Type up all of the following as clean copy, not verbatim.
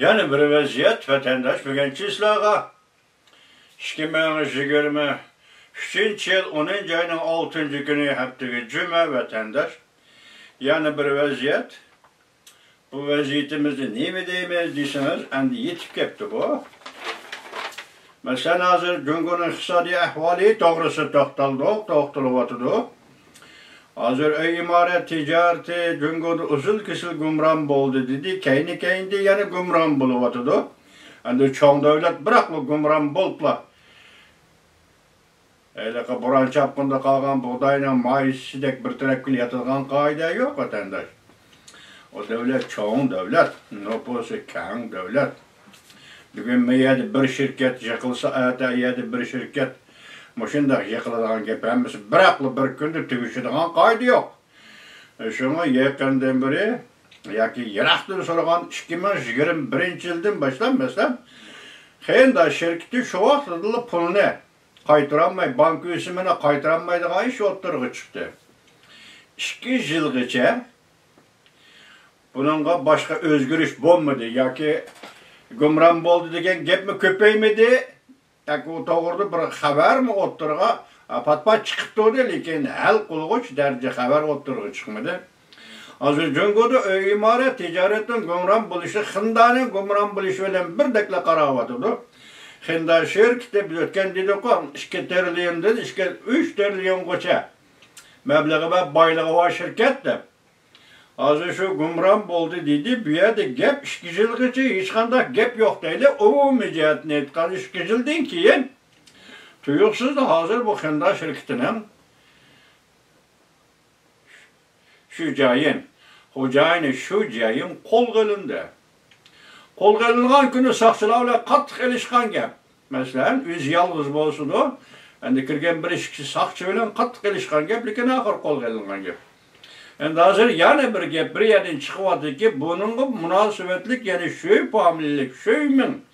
Yani bir vaziyet vatandaş bugün çizlağa 2023 yıl 10. ayının 6. günü haftaga cuma vatandaş. Yani bir vaziyet. Bu vaziyetimizni nima deymiz deyseniz, endi yetib ketdi bu. Mesela hozir Jungoning iqtisodiy ahvoli to'g'risi to'xtalyapti. Hozir uy imorat tijorati Jungoda uzun kesil gumron bo'ldi dedi. Keyni yana gumron bo'lyapti. Endi cho'ng davlat biroq bu gumron bo'liblar. Aylaqa buran chapqinda qolgan bug'doyning mayisidek bir tarafga yotadigan qoida yo'q vatandosh. O devlet çoğun devlet, nüfusu keng devlet. Bugün meyedi bir şirket yıkılsa, ayeti bir şirket maşında yıkıladigan gepimiz bıraklı bir günde tügüşüdigan kaydı yok. Şunu yakından biri, yaki yıraktır sorgan 2021 yıldan başlan mesela, da şirketi şu vaxtında pulunu kaytıranmay, bank üyesimine kaytıranmaydıgan iş oturgu çıktı. 2 yılgıca bununla başka özgürlük bulmadı. Yaki gumran boldu degen gep mi köpeymedi? Yaki o doğurdu bir haber mi oturga? Pat çıkıptı o da, lekin hal kılgıç derece haber oturga çıkmadı. Hazır Jungoda uy imorat ticaretin gumran buluşu, Xindaning gumran buluşu bilen bir dekle qaravatıdı. Xinda şirketi bilirken dedi ki 2 trilyon dedi, 3 trilyon koça meblağı ve baylığı var şirkette. Hazır şu gumran boldu dedi, bir yerde gep 2 yılgıcı hiç kanda gep yok değil. O mücadele etkan 2 yıldan keyin tuyuksuz da hazır bu Xinda şirketinin şu cayın, hocayını şu cayın kol kılındı. Kol kılıngan günü sakçılarla katlık ilişkan gep. Mesela öz yalnız bolsun o, endi kirgen bir işçi sakçı bilen katlık ilişkan gep, lekin ahir kol kılıngan gep. Endi hazır yana bir gep bir yerden çıkıvadı ki bunun münasebetlik yani şöy muamelelik, şöymin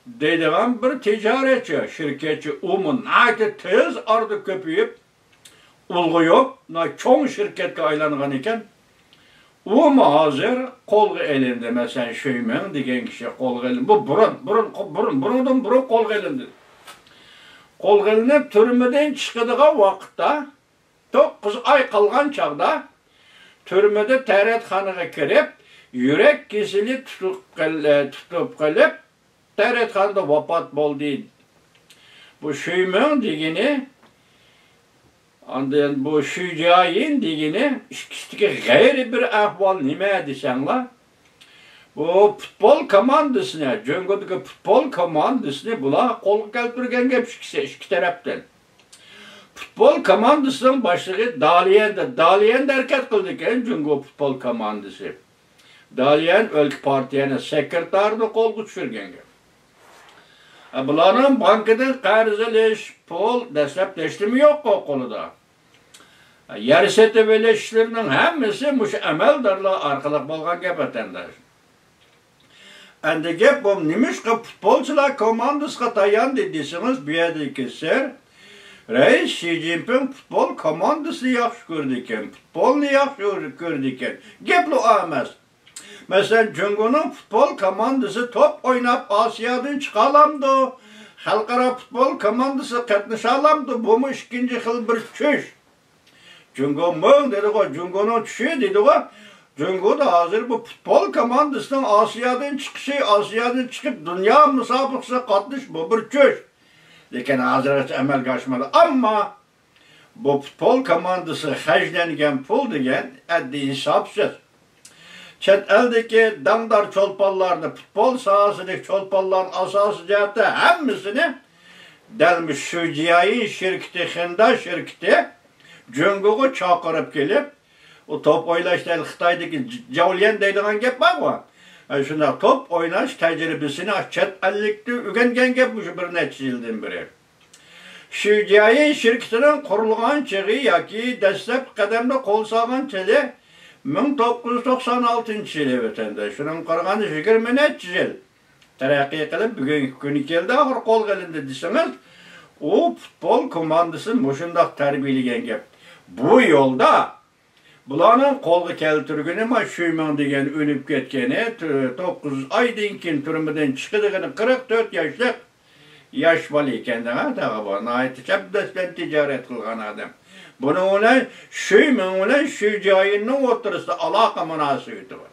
deydigan bir ticaretçi, şirketçi umun nayte tez ardı köpüyüp ulguyup, çoğun şirketke aylangan iken umu hazır kolgu elinde mesela şöymin degen kişi kolgu elinde. Bu burundan kolgu elinde. Kolgu elinde türmeden çıkıdığı vakitte 9 ay kalgan çağda türmede terethanaga kirip, yürek kesili tutup kalıp, terethanada vafat boldu. Bu şöymen degeni, bu şücayin degeni, ikisindeki gayri bir ahval nime desenla, bu futbol komandasına, Jungo'daki futbol komandasına bula kol keltirgen gep iki taraftan. Futbol komandasının başlığı Daliyen de hareket kıldı iken Jungo futbol komandası. Daliyen ülke partiyenin sekreterini kol güçürgen. Bunların bankadan qarzıleş, pul, deslepleştirme yok o koluda. Yer setibeleşlerinin hemmisi muş emeldarla arkalık bolgan gep vatandaş. Endi gep bu nimişka futbolcular komandasına tayandı desiniz bir yerdeki ser. Reis Xi Jinping futbol komandasını yaxşı gördü iken, futbolunu yaxşı gördü iken, gepli olmaz. Mesela Jungo'nun futbol komandası top oynap Asya'dan çıkalamdı. Halkara futbol komandası katlaşalamdı. Bu mu ikinci yıl bir çüş. Jungo mu dedi o, Jungo'nun çüşü dedi o. Jungo da hazır bu futbol komandasının Asya'dan çıkıp dünya müsabakasına katmış bu bir çüş. Lekin hazır emel kaçmadı. Ama bu futbol komandası haclengen pul degen eddi insafsız. Çet eldeki damdar çolpallarını, futbol sahasındaki çolpalların asası cihette hemmisini delmiş Şüciyayin şirketi, Xinda şirketi Jungo'yu çakırıp gelip o top oynaşta Xitay'daki Javlian deydiğen gep var mı? Şuna top oynaş tecrübesini çet ellikti ügengen gep bir neçe yıldan beri. Şüciyayin şirketinin kurulgan çığı yaki destek kademde kol sağan çeli 1996 yılı vatandaş. Şunun qarğanı 20 neçe yıl. Terakki kılıp bugünkü günü keldi ahir kol gelindi deseniz o futbol komandası muşundaq terbiyeligen gep. Bu yolda Bularning qo'lga keltirgani ma Şuyman degan o'lib ketgani 9 oydan keyin turmadan chiqadigani 44 yoshlik yosh bola ekan-da, bu nihoyat shabdasdan tijorat qilgan odam. Buning bilan Şuyman bilan shu joyning o'rtasida aloqa munosabati bor.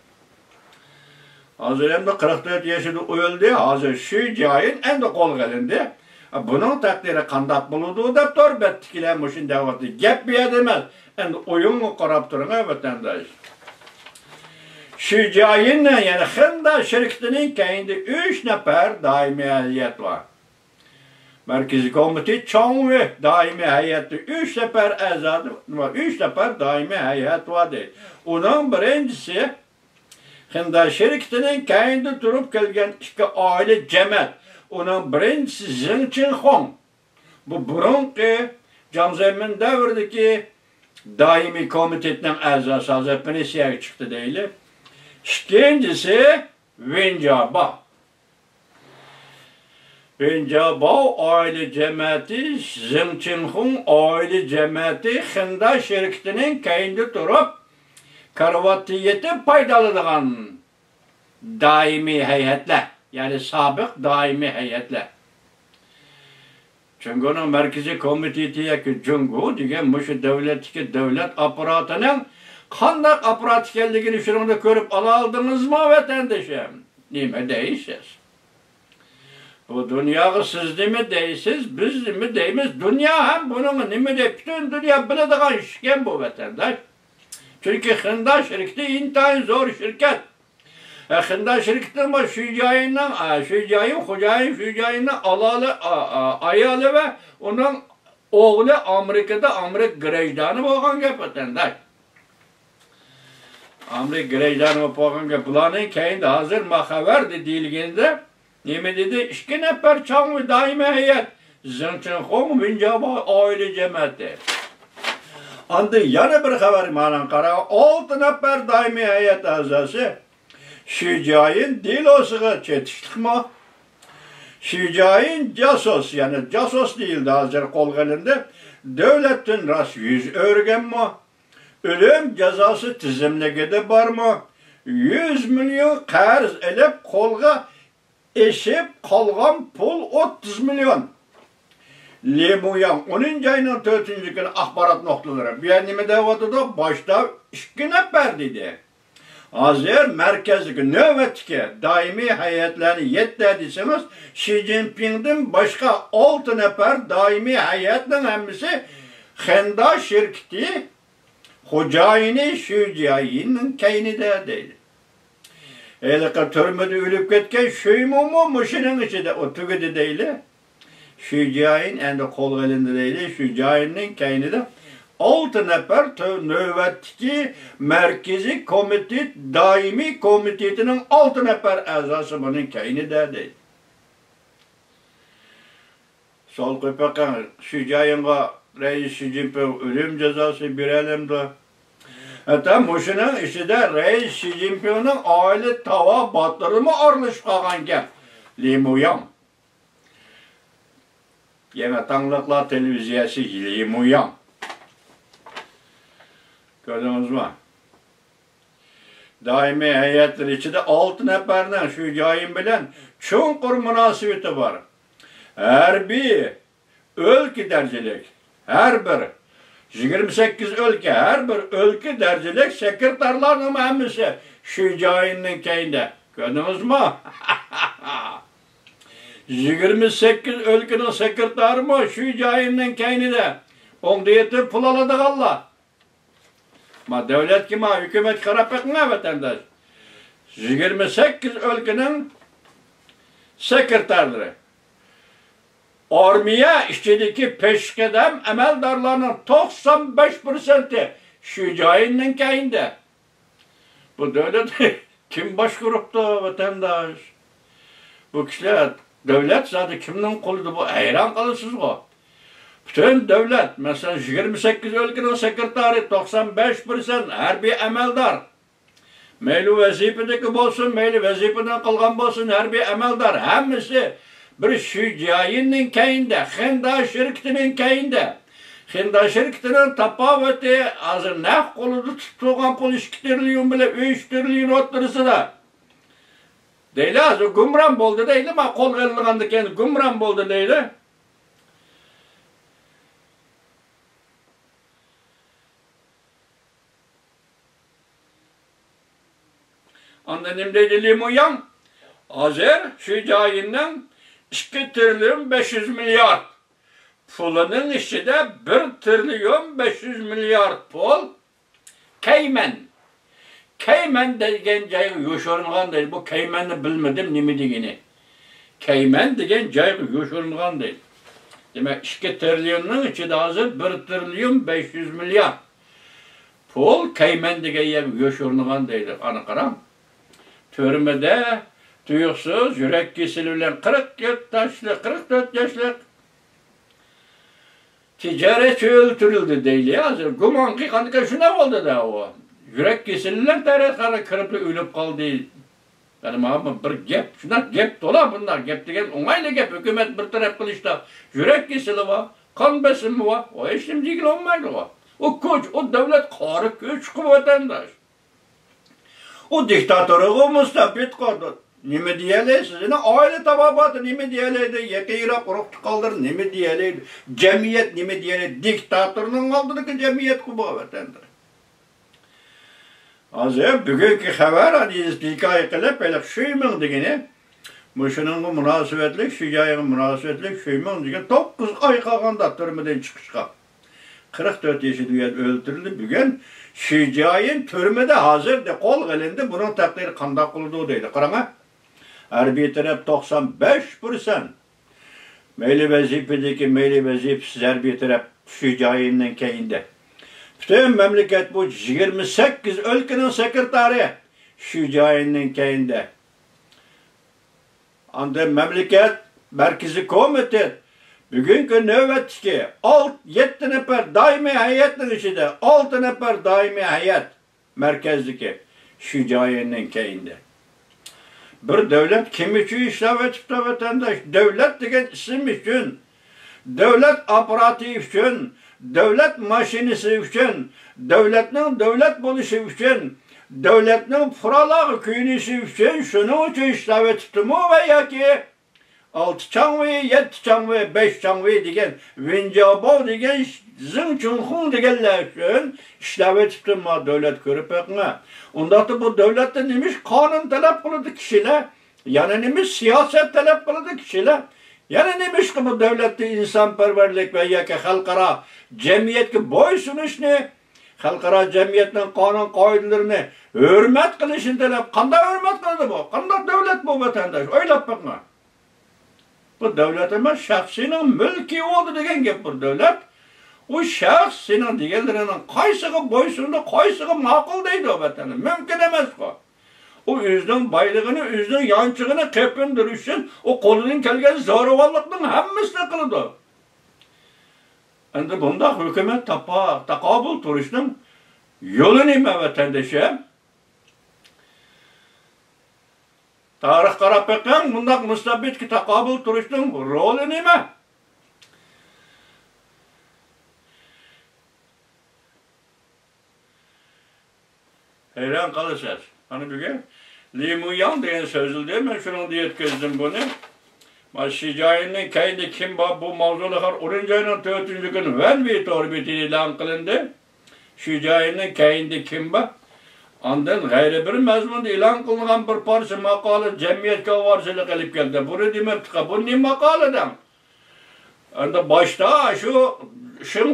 Hozir endi 44 yoshida o'ldi, hozir shu joyin endi qo'lga olindi. Buning taqdiri qanday bo'ladi deb to'rbatdikilar mushunda vaqtda gap berdi emas. Endi o'yinga qarab turing vatandosh. Shu joyinni, ya'ni Xinda shirkatining keyinda 3 nafar doimiy hay'at bor. Markaziy komitet cho'ngi doimiy hay'atda 3 nafar a'zosi va 3 nafar doimiy hay'at bor. Uning birinchisi Xinda shirkatining keyinda turib kelgan ikki oila jamoat. Onun birincisi Zheng Qinhong. Bu burunqi Jiang Zemin davridagi doimiy komitetning a'zosi hozir pensiyaga chiqdi deyli. İkincisi Wen Jiabao. Wen Jiabao oila jamoati, Zheng Qinhong oila jamoati Xinda shirkatining keyinda turib karvatni yetib foydalanadigan doimiy hay'atlar. Yani sabiq daimi heyetler. Çünkü onun merkezi komiteti Cungu degan muşu devlet aparatının qanday aparat ekanligini şurada görüp aldınız mı vatandaşım? Nime deysiz? Bu dünyayı siz nime deysiz, biz nime deymiz? Dünya hem bunun nime de bütün dünya biladigan işken bu vatandaş. Çünkü Xinda şirketi intayın zor şirket. Xinda şirketinden var şu joyinin ayalı ve onun oğlu Amerika'da Amerika grejdanı bo'lgan gap vatandaş. Amerika grejdanı bo'lgan gap. Bularning keyinda hozir xabar deyilganda nima dedi? 2 nafar cho'ngi doimiy hay'at Zheng Qinhong Wen Jiabao oila jamoati. Endi yana bir xabar mana qara 6 nafar doimiy hay'at a'zosi Shu joyin delosiga chetishlikmi? Shu joyin jasos, ya'ni jasos deyildi hozir qo'lga olindi. Davlatdan rost yuz o'rganmi? O'lim jazosi tizimligida bormi? 100 million qarz elib qo'lga eshib qolgan pul 30 million. Lemuyang 10 ayning 4-kuni axborot nuqtalari. Bu yer nima deyotdi? Boshda 2 nafar dedi. Hozir merkezdeki növbetki daimi hayatlarını yetti deseniz Xi Jinping'den başka 6 nafar daimi hayatların hemisi Xinda şirketi hocayini şu joyinin keynide deydi. Elika türmede ölüp ketken şuymumu muşinin içinde o tügüdü deyli. Şu joyin endi qo'lga olindi deyli. Şu joyinin keynide 6 nafar növbetki merkezi komitet, daimi komitetinin 6 nafar a'zosi bunun keynida deydi. Sol qo'ypakan shu joyinga Reis Xi Jinping o'lim jazosi berelimdi. Hatta mushuning ichida Reis Xi Jinpingning oila tava botirimi aralashib qolgan gap. Lemuyang. Yana Tangliqlar televiziyasi Lemuyang. Gördünüz mü? Daimi heyetler içinde 6 neferden şu joyin bilen çukur münasebeti var. Her bir ülke dercilik, her bir 28 ülke, her bir ülke dercilik sekreterlarının hemisi şu joyinin keyinde. Gördünüz mü? 28 ülkenin sekreteri mi şu joyinin keyinde? Onda yetip pul aladık Allah. Ma devlet ki ma hükümet karap etme vatandaş. 28 ülkenin sekreterleri. Armiya işçideki peşkedem emeldarlarının 95%'i şu joyinin keyinde. Bu devlet kim başkuruptu vatandaş? Bu kişiler devlet zaten kimden koludu bu? Hayran kalırsınız o. Bütün devlet, mesela 28 ülkenin sekreteri 95% her bir emeldar. Meyli vazifedeki olsun, meyli vazifeden kılgan olsun her bir emeldar. Hemisi bir şu joyinin keyinde, Xinda şirketinin keyinde. Hinda şirketinin tapaveti hazır ne koludu tutulan pul 2 trilyon bile 3 trilyon oturursa da. Değil hazır gümran boldu değil ama kol kılıngandı kendi gümran boldu değil. Anladım dediğim uyan. Hazır şu cayinden 2 trilyon 500 milyar. Pulunun işi de 1 trilyon 500 milyar pul. Keymen. Keymen degen cayı yoşurungan değil. Bu Keymen'i bilmedim nimi degeni. Keymen degen cayı yoşurungan değil. Demek 2 trilyonun içi de hazır 1 trilyon 500 milyar. Pul Keymen degen yoşurungan değil. Anı karam. Türmede tuyuksuz yürek kesiliyle 44 yaşlık ticaretçi öldürüldü değil hazır. Guman ki kanka şuna oldu da o. Yürek kesiliyle taraflara kırıp ölüp kaldı. Benim abim bir gep, şuna gep dola bunlar. Gep degen onayla gep. Hükümet bir taraf kılıçta yürek kesili var, kan besimi var. O işim değil olmaydı var. O koç, o devlet karı güç vatandaş. O diktatörü müstebit kaldı. Nime diyeleydi sizin aile tababatı nime diyeleydi. Yekeyra kuruktu kaldır nime diyeleydi. Cemiyet nime diyeleydi. Diktatörünün kaldırdı ki cemiyet kubu vatandaş. Azı bugünkü haber hani hikaye kılıp böyle şuymun degeni. Muşunun münasebetlik, şücayın münasebetlik şuymun degen 9 ay kalganda türmeden çıkışka. 44 yaşında öldürüldü bugün. Şücayın türmede hazır de kol gelindi. Bunun takdiri kanda kıldığı deydi. Karana. Harbi taraf 95%. Meyli vazifedeki meyli vazifesiz harbi taraf şücayının keyinde. Bütün memleket bu 28 ülkenin sekreteri şücayının keyinde. Anda memleket merkezi komite bugünkü nöbetçi 7 nefer daimi heyetin içinde 6 nefer daimi heyet merkezdeki şücayının keyinde. Bir devlet kim için işlev etip vatandaş? Devlet degen isim için, devlet aparatı için, devlet maşinisi için, devletin devlet buluşu için, devletin fıralağı küynisi için şunu için işlev etip mu veya ki 6 çanvı, 7 çanvı, 5 çanvı degen, vincabov degen, zınçunhun degenler için işlev etip mu devlet körüp ekme. Onda da bu devlette neymiş kanun talep kılıdı kişiler, yani neymiş siyaset talep kılıdı kişiler, yani neymiş ki bu devlette insanperverlik ve ya ki halkara cemiyet ki boysunuş ne, halkara cemiyetin kanun kaidelerini hürmet kılışın talep, kanda hürmet kıldı bu, kanda devlet bu vatandaş, öyle bakma. Bu devletime şahsinin mülki oldu degen gep bu devlet. O şahs senin diğerlerinin kaysığı boysunda kaysığı makul değil o vatanı. Mümkün emez bu. O özünün baylığını, özünün yançığını kepindir için o kolunun kelgen zoruvallıkların hemmisini kılıdı. Şimdi bunda hükümet takabül turuşunun yolu neyme vatandaşı? Tarih Karapek'in bundak müstabit ki takabül turuşunun rolü neyme? Hayran kalırsınız. Hani bugün Limuyan diyen sözü değil mi? Şunu diye etkizdim bunu. Şicayinin kaydı kim bu mavzuluğar 10. ayının 4. gün velvi torbiti ilan kılındı. Şicayinin kaydı kim bu? Ondan gayri bir mezmunda ilan kılınan bir parça makalı cemiyet kavarcılık elip geldi. Bunu demek ki bu ne makaleden? Onda başta şu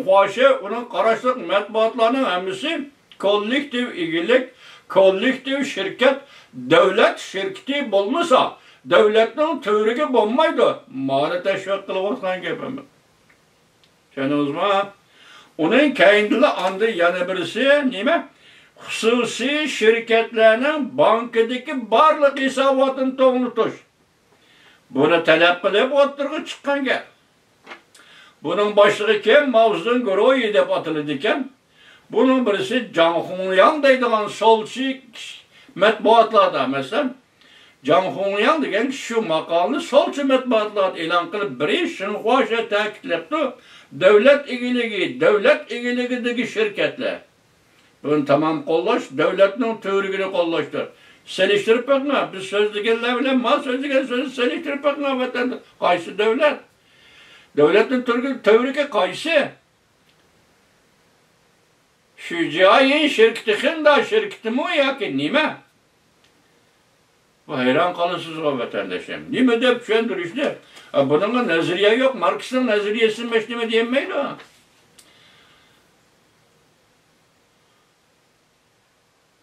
hoşu onun karışık matbuatlarının hemisi kollektif ilgilik, kollektif şirket, devlet şirketi bulmuşsa, devletin tüyrüğü bulmaydı. Mağara teşvik kılıp olsan gibi. Sen uzman, onun kendili andı yanı birisi, neyme? Hususi şirketlerinin bankadaki barlık hesabatını toğnutuş. Bunu talep kılıp oturgu çıkan gel. Bunun başlığı kim? Mavzun Goroyi dep atılıdıken, bunun birisi Can Hunyan deydiğen solçu matbuatlarda mesela Canhongyan degan şu makalını Solçu matbuotlar e'lon qilib, biri Shinhuaşa ta'kidlabdi. Davlat egiligidagi şirketler. Bunu tamam qo'llash, davlatning to'rigini qo'llashdir. Seliştirib bakma, biz sözlügenler bilen mal sözlügen sözü seliştirib bakma vatanda. Qaysi davlat? Davlatning to'rigi qaysi? Şu cihayin şirketi Hinda şirketi mi yoki nima? Bu hayran kalırsınız o vatandaşım. Nima deb tushuntirishdi? Bunun nazariye yok. Marks'ın nazariyesini meşleme diyemeydi o.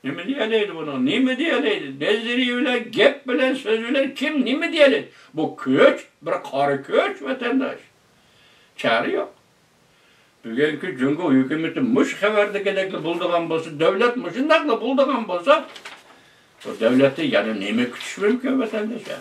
Nima diyeleydi bunu? Nima diyeleydi? Nazariye bilen, gep bilen, söz bilen kim nima diyeleydi? Bu köç, bir qari köç vatandaş. Çare yok. Bugünkü Cumhur hükümeti muş xabardagidekli bulduğun bolsa, devlet muşundakla bulduğun bolsa, o devleti yani nima kutish mumkin vatandaşa?